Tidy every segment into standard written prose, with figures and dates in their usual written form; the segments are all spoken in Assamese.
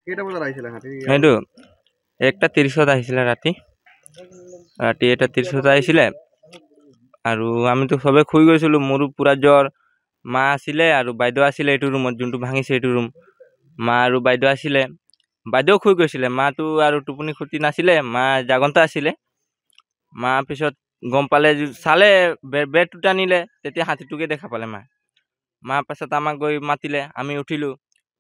কেইটা বজাত আহিছিলে হাতী? সেইটো 1:30 আহিছিলে ৰাতি 1:30 আহিছিলে আৰু আমিতো সবে শুই গৈছিলো মোৰো পুৰা জ্বৰ মা আছিলে আৰু বাইদেউ আছিলে এইটো ৰুমত যোনটো ভাঙিছে এইটো ৰুম মা আৰু বাইদেউ আছিলে বাইদেউ শুই গৈছিলে মাটো আৰু টোপনি ক্ষতি নাছিলে মা জাগন্তা আছিলে মা পিছত গম পালে চালে বেডটো টানিলে তেতিয়া হাতীটোকে দেখা পালে মা পাছত আমাক গৈ মাতিলে আমি উঠিলো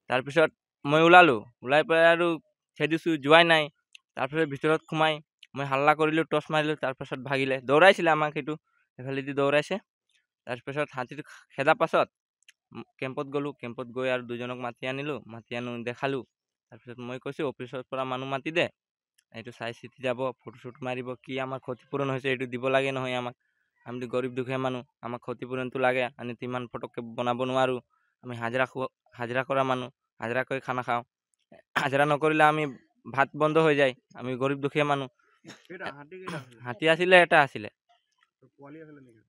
তাৰপিছত মই ওলাই পেলাই আৰু খেদিছো যোৱাই নাই তাৰপিছত ভিতৰত সোমাই মই হাল্লা কৰিলো টৰ্চ মাৰিলো তাৰপিছত ভাগিলে দৌৰাইছিলে আমাক সেইটো এফালেদি দৌৰাইছে তাৰপিছত হাতীটো খেদা পাছত কেম্পত গ'লো কেম্পত গৈ আৰু দুজনক মাতি আনিলো দেখালো তাৰপিছত মই কৈছো অফিচৰ পৰা মানুহ মাতি দে এইটো চাই চিতি যাব ফটো শ্বুট মাৰিব কি আমাৰ ক্ষতিপূৰণ হৈছে এইটো দিব লাগে নহয় আমাক আমি গৰীব দুখীয়া মানুহ আমাক ক্ষতিপূৰণটো লাগে আমি ইমান ফটককে বনাব নোৱাৰো আমি হাজিৰা কৰা মানুহ হাজিৰা কৰি খানা খাওঁ হাজিৰা নকৰিলে আমি ভাত বন্ধ হৈ যায় আমি গৰীব দুখীয়া মানুহ হাতী আছিলে এটা আছিলে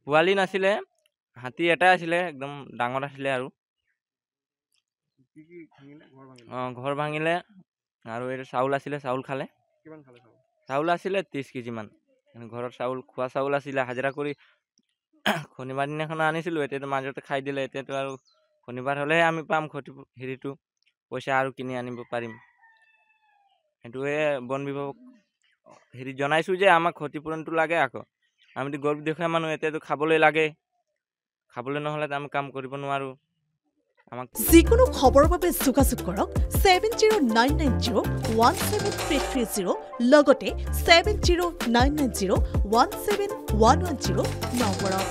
পোৱালি নাছিলে হাতী এটা আছিলে একদম ডাঙৰ আছিলে আৰু ঘৰ ভাঙিলে আৰু এইটো চাউল আছিলে চাউল খালে চাউল আছিলে 30 কেজি মান ঘৰৰ চাউল খোৱা চাউল আছিলে হাজিৰা কৰি শনিবাৰ দিনাখন আনিছিলো এতিয়াতো মাজতে খাই দিলে এতিয়াতো আৰু শনিবাৰ হলেহে আমি পাম হেৰিটো পইচা আৰু কিনি আনিব পাৰিম সেইটোৱে বন বিভাগক হেৰি জনাইছো যে আমাক ক্ষতিপূৰণটো লাগে আকৌ আমিতো গৰীব দুখীয়া মানুহ এতিয়াতো খাবলৈ লাগে খাবলৈ নহলে আমি কাম কৰিব নোৱাৰো যিকোনো খবৰৰ বাবে যোগাযোগ কৰক 7099017330 লগতে 7099017110 নম্বৰত